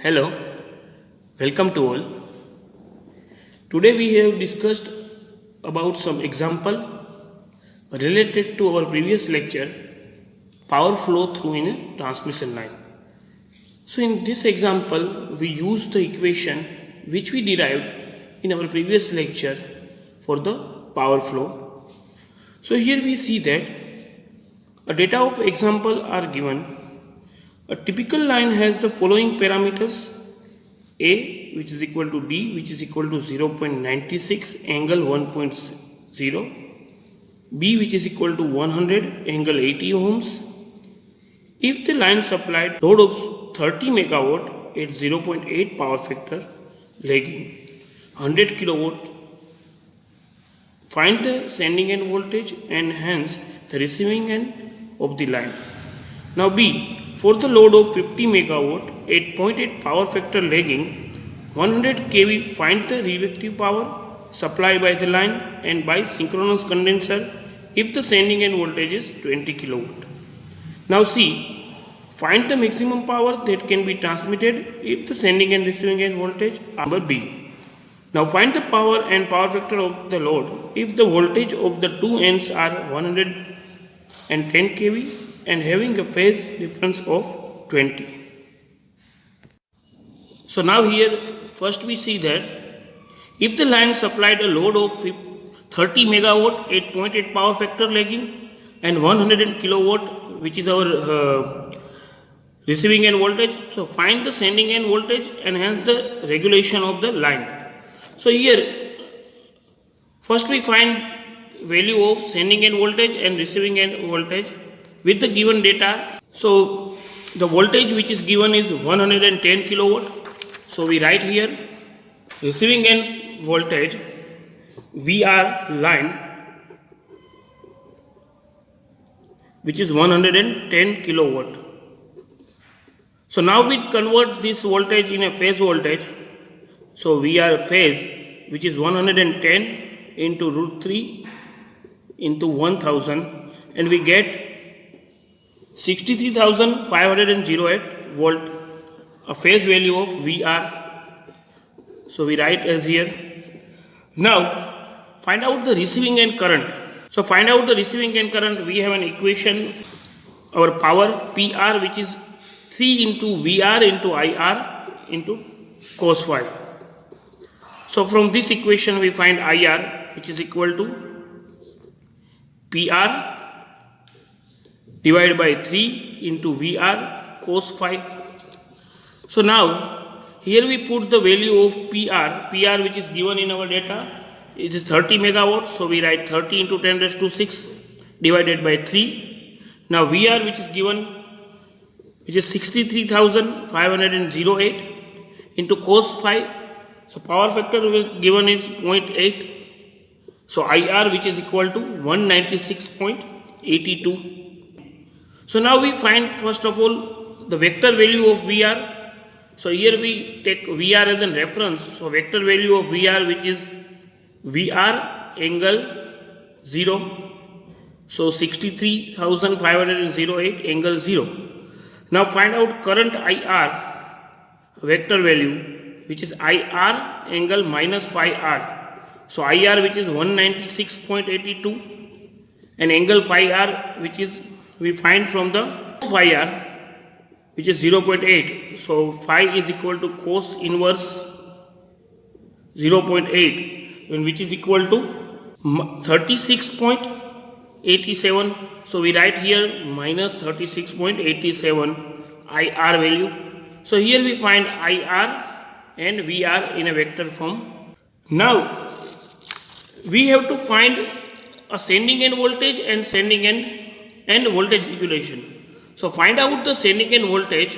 Hello, welcome to all. Today we have discussed about some example related to our previous lecture, power flow through in a transmission line. So in this example we use the equation which we derived in our previous lecture for the power flow. So here we see that a data of example are given. A typical line has the following parameters: A, which is equal to D, which is equal to 0.96 angle 1.0, B, which is equal to 100 angle 80 ohms. If the line supplied load of 30 megawatt at 0.8 power factor lagging 100 kilowatt, find the sending end voltage and hence the receiving end of the line. Now B, for the load of 50 megawatt at 0.8 power factor lagging 100 kV, find the reactive power supplied by the line and by synchronous condenser if the sending end voltage is 20 kilowatt. Now C, find the maximum power that can be transmitted if the sending and receiving end voltage are number B. Now find the power and power factor of the load if the voltage of the two ends are 110 kV and having a phase difference of 20. So now here first we see that if the line supplied a load of 30 megawatt at 0.8 power factor lagging and 100 kilowatt, which is our receiving end voltage, so find the sending end voltage and hence the regulation of the line. So here first we find value of sending end voltage and receiving end voltage with the given data. So the voltage which is given is 110 kilowatt. So we write here receiving end voltage VR line, which is 110 kilowatt. So now we convert this voltage in a phase voltage. So VR phase, which is 110 into root 3 into 1000, and we get 63,508 volt, a phase value of VR. So we write as here. Now find out the receiving end current. So find out the receiving end current. We have an equation, our power PR, which is 3 into VR into IR into cos phi. So from this equation we find IR, which is equal to PR divided by 3 into VR cos phi. So now here we put the value of PR which is given in our data. It is 30 megawatt, so we write 30 into 10 raised to 6 divided by 3. Now VR which is given, which is 63,508 into cos phi. So power factor given is 0.8. So IR which is equal to 196.82. So now we find first of all the vector value of VR. So here we take VR as a reference. So vector value of VR, which is VR angle 0. So 63,508 angle 0. Now find out current IR vector value, which is IR angle minus phi R. So IR which is 196.82 and angle phi R which is we find from the phi R, which is 0.8. So phi is equal to cos inverse 0.8, and which is equal to 36.87. So we write here minus 36.87 IR value. So here we find IR and VR in a vector form. Now we have to find a sending end voltage and sending end and voltage regulation. So find out the sending end voltage.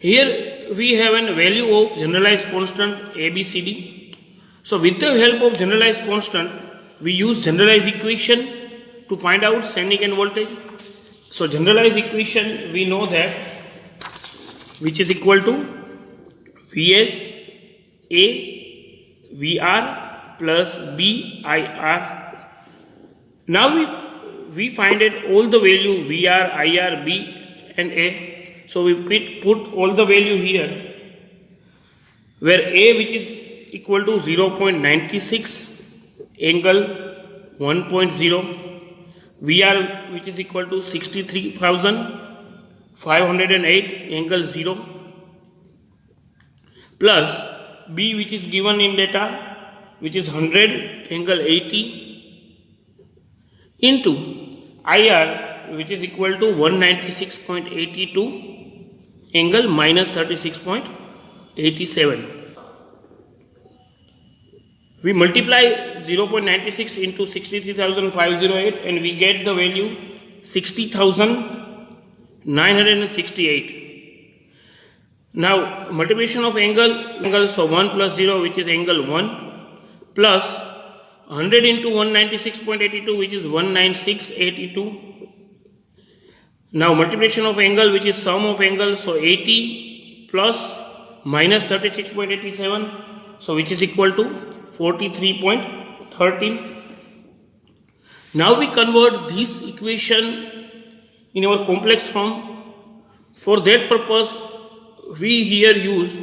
Here we have a value of generalized constant ABCD. So with the help of generalized constant, we use generalized equation to find out sending end voltage. So generalized equation we know that, which is equal to Vs A VR plus B IR. Now we find it all the value VR, IR, B and A. So we put all the value here where A, which is equal to 0.96 angle 1.0, VR, which is equal to 63,508 angle 0, plus B, which is given in data, which is 100 angle 80, into IR, which is equal to 196.82 angle minus 36.87. We multiply 0.96 into 63,508 and we get the value 60,968. Now multiplication of angle, so 1 plus 0, which is angle 1, plus 100 into 196.82, which is 19682. Now multiplication of angle, which is sum of angle, so 80 plus minus 36.87, so which is equal to 43.13. Now we convert this equation in our complex form. For that purpose, we here use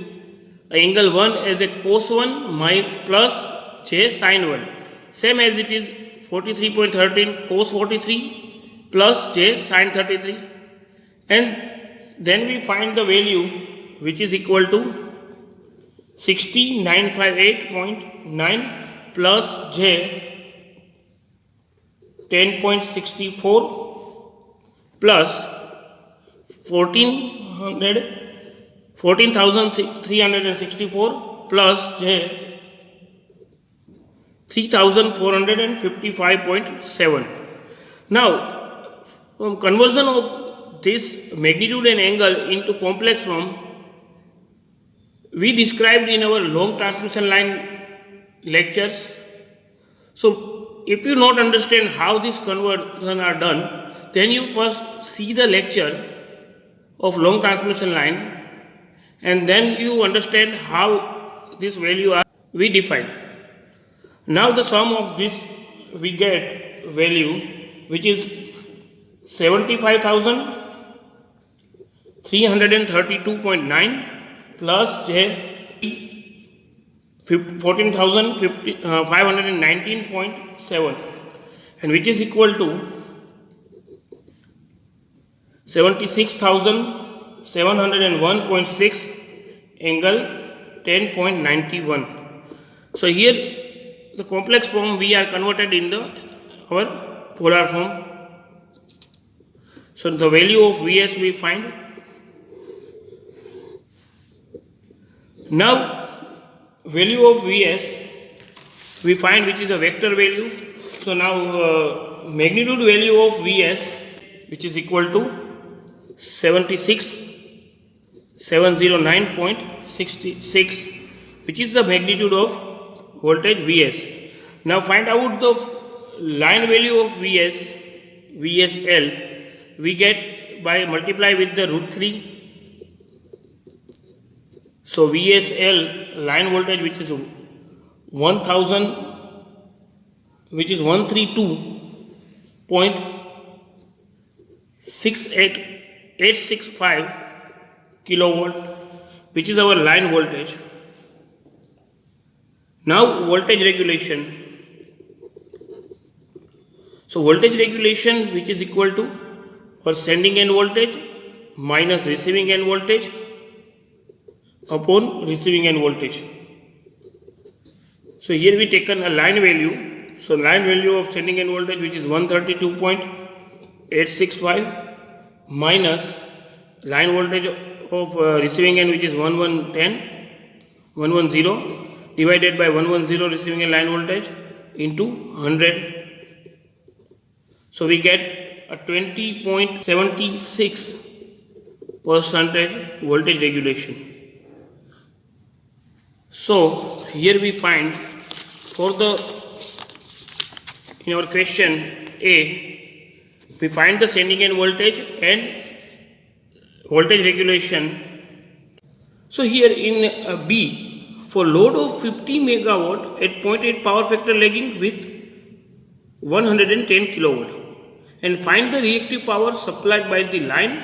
angle 1 as a cos 1 plus j sin 1, same as it is 43.13 cos 43 plus j sin 33, and then we find the value which is equal to 60958.9 plus j 10.64 plus 14,364 plus j 3,455.7. Now from conversion of this magnitude and angle into complex form, we described in our long transmission line lectures. So if you not understand how this conversion are done, then you first see the lecture of long transmission line, and then you understand how this value are we define. Now the sum of this, we get value which is 75,332.9 plus j 14,519.7, and which is equal to 76,701.6 angle 10.91. So here the complex form we are converted in our polar form. So the value of Vs we find. Now value of Vs we find, which is a vector value. So now magnitude value of Vs, which is equal to 76,709.66, which is the magnitude of voltage Vs. Now find out the line value of Vs, Vsl, we get by multiply with the root 3. So Vsl line voltage, which is 1000, which is 132.865 kilovolt, which is our line voltage. Now voltage regulation. So voltage regulation, which is equal to for sending end voltage minus receiving end voltage upon receiving end voltage. So here we taken a line value. So line value of sending end voltage, which is 132.865 minus line voltage of receiving end, which is 110 divided by 110 receiving end line voltage into 100. So we get a 20.76% voltage regulation. So here we find for the, in our question A, we find the sending end voltage and voltage regulation. So here in B, for load of 50 megawatt at 0.8 power factor lagging with 110 kilowatt, and find the reactive power supplied by the line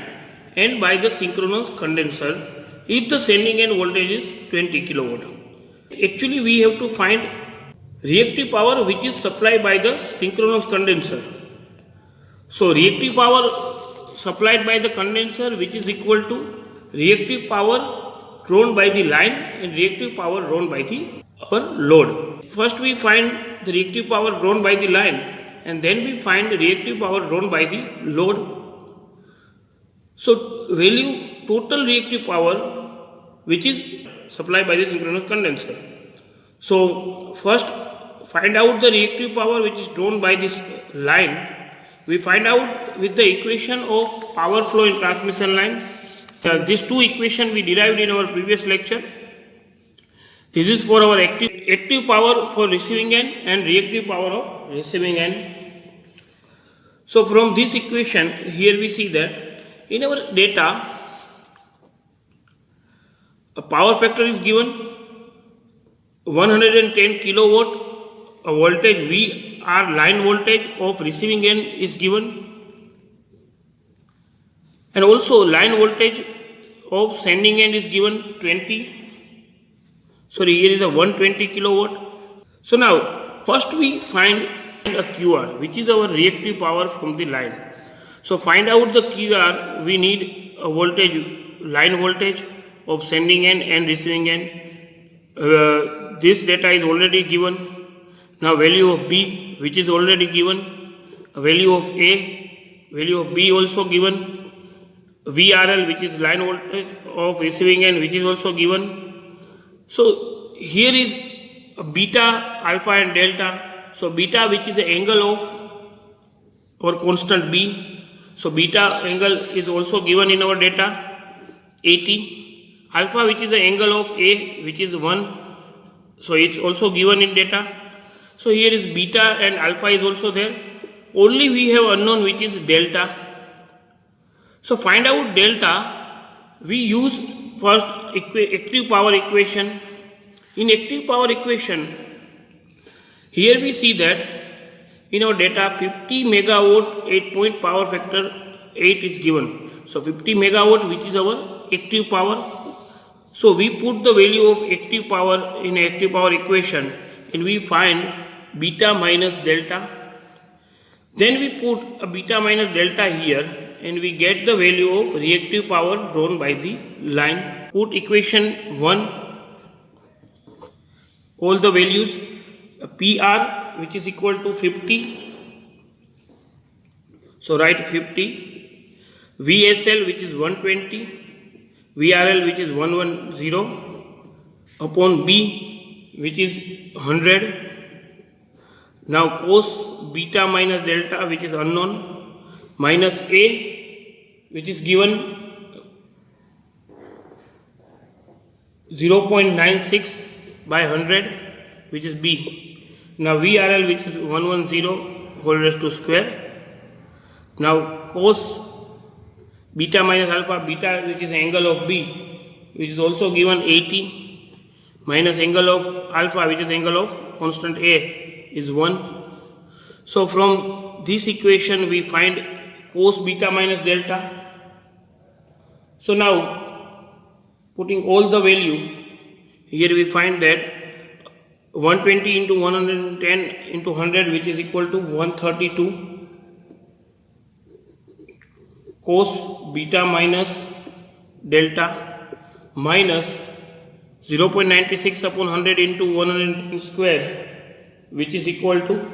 and by the synchronous condenser if the sending end voltage is 20 kilowatt. Actually we have to find reactive power which is supplied by the synchronous condenser. So reactive power supplied by the condenser, which is equal to reactive power drawn by the line and reactive power drawn by our load. First we find the reactive power drawn by the line, and then we find the reactive power drawn by the load. So value total reactive power which is supplied by the synchronous condenser. So first find out the reactive power which is drawn by this line. We find out with the equation of power flow in transmission line. These two equations we derived in our previous lecture. This is for our active power for receiving end and reactive power of receiving end. So from this equation, here we see that in our data, a power factor is given 110 kilowatt, a voltage VR line voltage of receiving end is given, and also line voltage of sending end is given here is a 120 kilowatt. So now first we find a QR, which is our reactive power from the line. So find out the QR, we need a voltage, line voltage of sending end and receiving end. This data is already given. Now value of B, which is already given, value of A, value of B also given, VRL, which is line voltage of receiving end, which is also given. So here is beta, alpha and delta. So beta, which is the angle of our constant B. So beta angle is also given in our data 80. Alpha, which is the angle of A, which is 1. So it's also given in data. So here is beta and alpha is also there. Only we have unknown, which is delta. So find out delta. We use first active power equation. In active power equation, here we see that in our data 50 megawatt 8-point power factor 8 is given. So 50 megawatt, which is our active power. So we put the value of active power in active power equation and we find beta minus delta. Then we put a beta minus delta here and we get the value of reactive power drawn by the line. Put equation 1, all the values, PR, which is equal to 50. So write 50. VSL, which is 120. VRL, which is 110 upon B, which is 100. Now cos beta minus delta, which is unknown, minus A, which is given 0.96 by 100, which is B. Now VRL, which is 110 whole raised to square. Now cos beta minus alpha, beta, which is angle of B, which is also given 80, minus angle of alpha, which is angle of constant A, is 1. So from this equation we find cos beta minus delta. So now putting all the value, here we find that 120 into 110 into 100, which is equal to 132. Cos beta minus delta minus 0.96 upon 100 into 110 square, which is equal to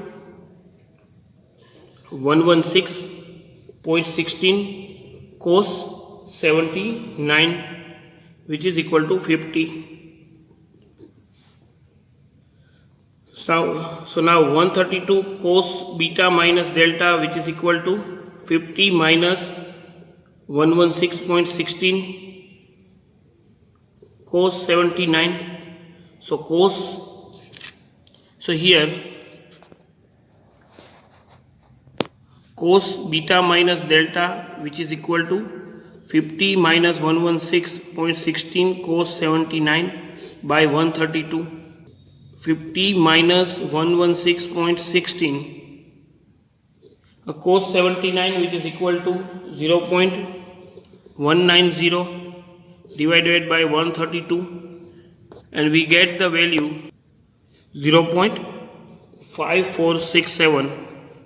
116.16 cos 79, which is equal to 50. So now 132 cos beta minus delta, which is equal to 50 minus 116.16 cos 79. So here cos beta minus delta, which is equal to 50 minus 116.16 cos 79 by 132. 50 minus 116.16 cos 79, which is equal to 0.190 divided by 132, and we get the value 0.5467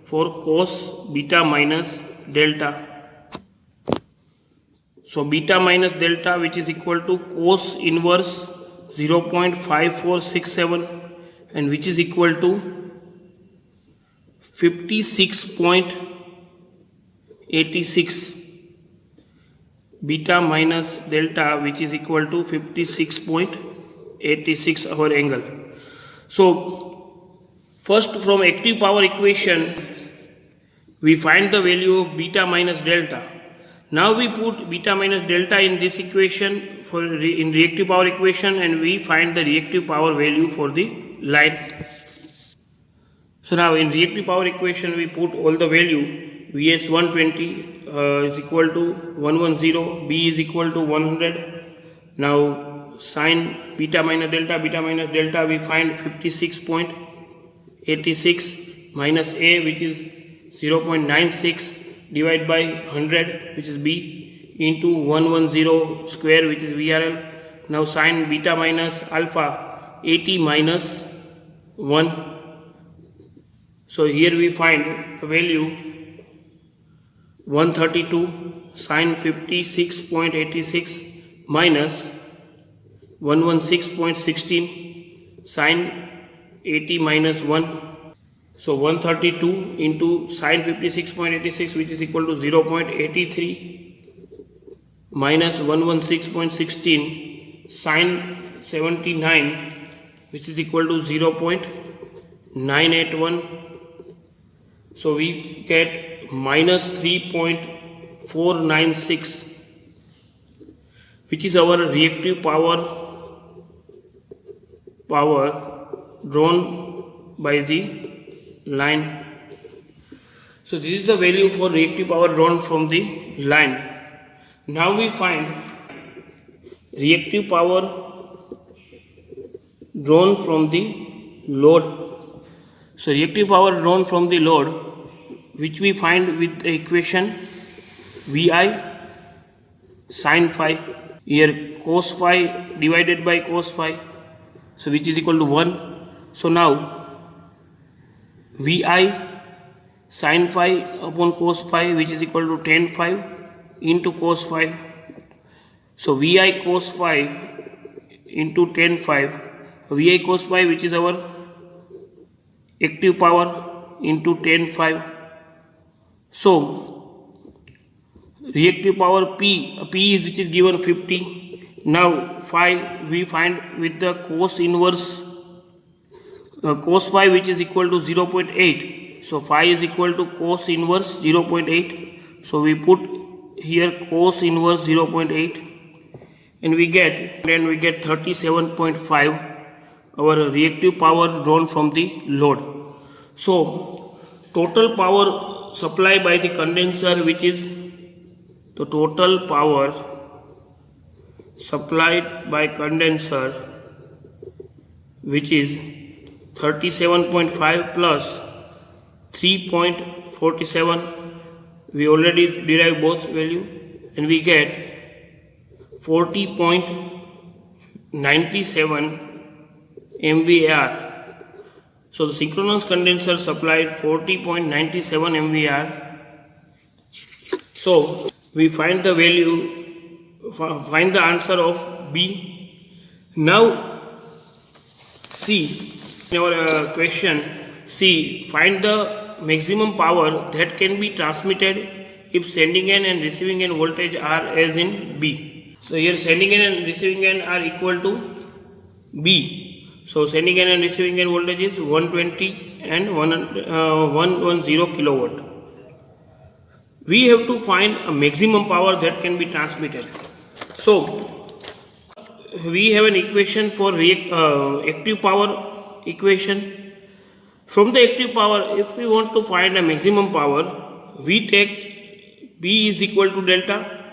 for cos beta minus delta. So beta minus delta, which is equal to cos inverse 0.5467, and which is equal to 56.86. Beta minus delta, which is equal to 56.86 our angle. So first, from active power equation we find the value of beta minus delta. Now we put beta minus delta in this equation in reactive power equation, and we find the reactive power value for the line. So now in reactive power equation we put all the value. Vs 120 is equal to 110, B is equal to 100. Now sin beta minus delta we find 56.86 minus A, which is 0.96, divided by 100, which is B, into 110 square, which is VRL. Now sin beta minus alpha 80 minus 1. So here we find the value 132 sin 56.86 minus 116.16 sin 80 minus 1. So 132 into sin 56.86, which is equal to 0.83, minus 116.16 sin 79, which is equal to 0.981. So we get minus 3.496, which is our reactive power drawn by the line. So this is the value for reactive power drawn from the line. Now we find reactive power drawn from the load. So reactive power drawn from the load, which we find with the equation Vi sin phi, here cos phi divided by cos phi, so which is equal to 1. So now Vi sin phi upon cos phi, which is equal to tan phi into cos phi. So Vi cos phi into tan phi, Vi cos phi, which is our active power, into tan phi. So reactive power P is, which is given 50. Now phi we find with the cos inverse cos phi, which is equal to 0.8. So phi is equal to cos inverse 0.8. So we put here cos inverse 0.8, and we get 37.5 our reactive power drawn from the load. So total power supplied by the condenser, which is the total power supplied by condenser, which is 37.5 plus 3.47. We already derived both value, and we get 40.97 MVAR. So the synchronous condenser supplied 40.97 MVAR. So we find the value, find the answer of B. Now see in our question, see, find the maximum power that can be transmitted if sending end and receiving end voltage are as in B. So here sending end and receiving end are equal to B. So sending end and receiving end voltage is 120 and 110 kilowatt. We have to find a maximum power that can be transmitted. So we have an equation for active power equation. From the active power, if we want to find a maximum power, we take B is equal to delta.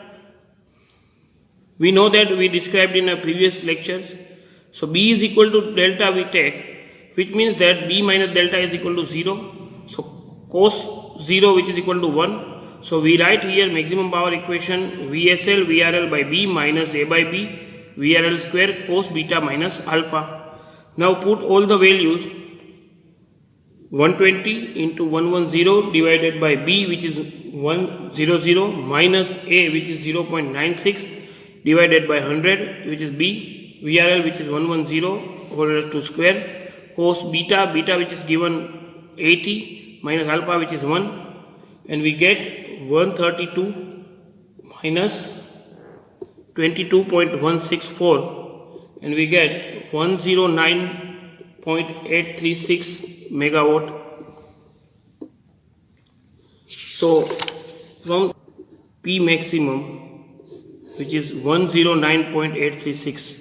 We know that we described in a previous lectures. So B is equal to delta we take, which means that B minus delta is equal to 0. So cos 0, which is equal to 1. So we write here maximum power equation VSL VRL by B minus A by B VRL square cos beta minus alpha. Now put all the values. 120 into 110 divided by B, which is 100, minus A, which is 0.96 divided by 100, which is B, VRL, which is 110 whole raised to square, cos beta, which is given 80 minus alpha, which is 1, and we get 132 minus 22.164, and we get 109.836 megawatt. So from P maximum, which is 109.836.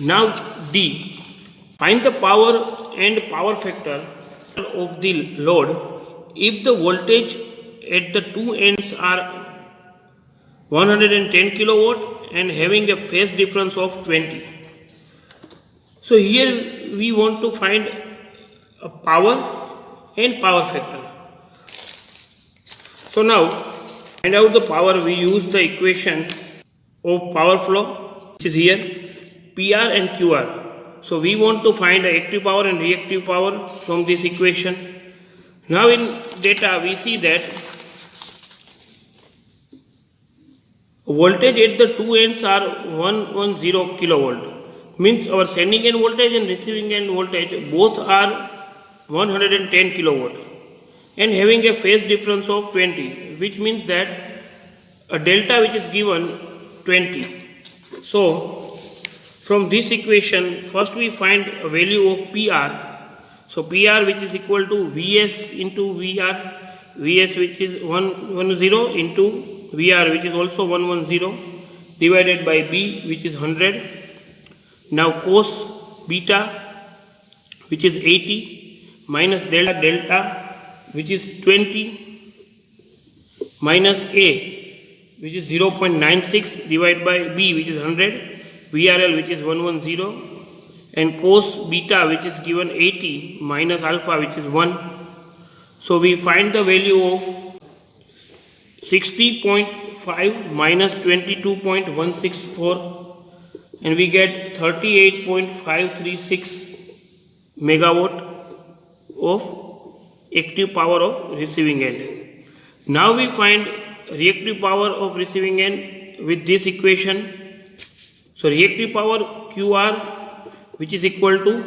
Now D, find the power and power factor of the load if the voltage at the two ends are 110 kilowatt and having a phase difference of 20. So here we want to find a power and power factor. So now find out the power. We use the equation of power flow, which is here PR and QR. So we want to find the active power and reactive power from this equation. Now in data we see that voltage at the two ends are 110 kilovolt, means our sending end voltage and receiving end voltage both are 110 kilowatt and having a phase difference of 20, which means that a delta which is given 20. So from this equation first we find a value of PR. So PR, which is equal to VS into VR, VS which is 110 into VR, which is also 110, divided by B, which is 100. Now cos beta, which is 80, minus delta, which is 20, minus A, which is 0.96, divided by B, which is 100, VRL, which is 110, and cos beta, which is given 80, minus alpha, which is 1. So we find the value of 60.5 minus 22.164, and we get 38.536 megawatt of active power of receiving end. Now we find reactive power of receiving end with this equation. So reactive power QR, which is equal to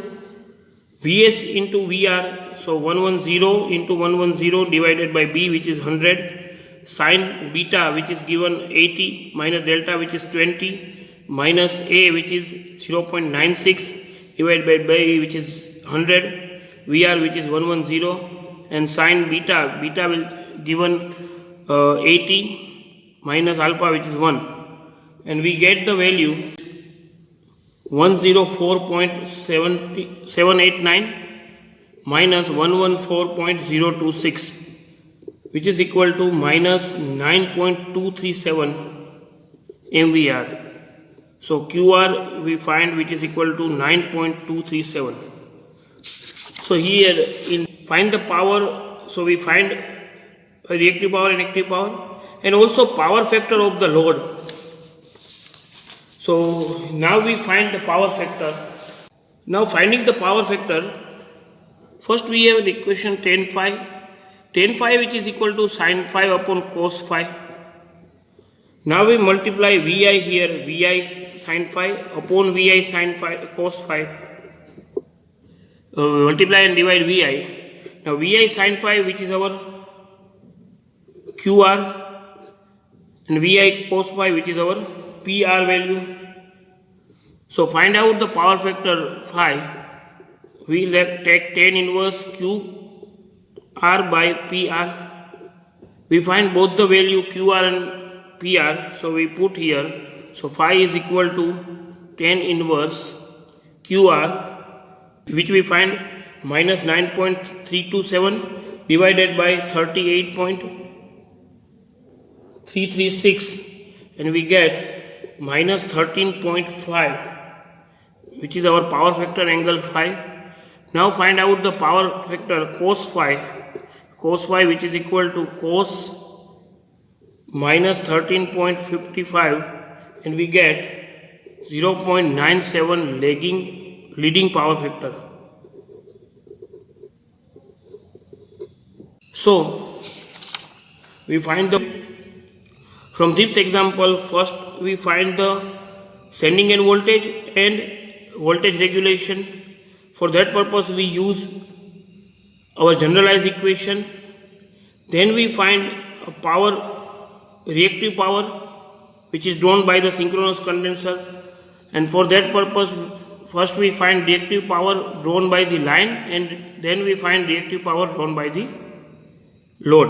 VS into VR, so 110 into 110 divided by B, which is 100, sin beta, which is given 80, minus delta, which is 20, minus A, which is 0.96, divided by B, which is 100, VR, which is 110, and sin beta will given 80 minus alpha, which is 1, and we get the value 104.789 minus 114.026, which is equal to minus 9.237 MVR. So QR we find, which is equal to 9.237. So here in find the power, so we find reactive power and active power, and also power factor of the load. So now we find the power factor. Now finding the power factor, first we have the equation tan phi, which is equal to sin phi upon cos phi. Now we multiply VI here, VI sin phi upon VI sin phi cos phi. Multiply and divide VI. Now VI sin phi, which is our QR, and VI cos phi, which is our PR value. So find out the power factor phi. We take tan inverse QR by PR. We find both the value QR and PR. So we put here. So phi is equal to tan inverse QR, which we find minus 9.327 divided by 38.336, and we get minus 13.5, which is our power factor angle phi. Now find out the power factor cos phi, which is equal to cos minus 13.55 and we get 0.97 leading power factor. So we find from this example, first we find the sending end voltage and voltage regulation. For that purpose we use our generalized equation. Then we find a power, reactive power, which is drawn by the synchronous condenser, and for that purpose first we find reactive power drawn by the line and then we find reactive power drawn by the load.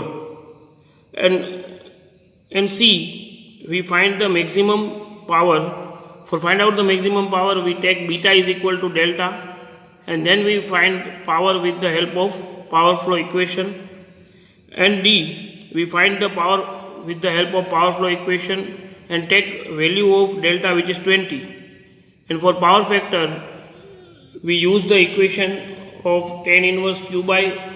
And C, we find the maximum power. For find out the maximum power, we take beta is equal to delta, and then we find power with the help of power flow equation. And D, we find the power with the help of power flow equation and take value of delta, which is 20. And for power factor, we use the equation of tan inverse Q by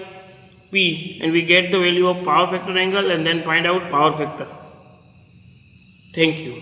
P and we get the value of power factor angle and then find out power factor. Thank you.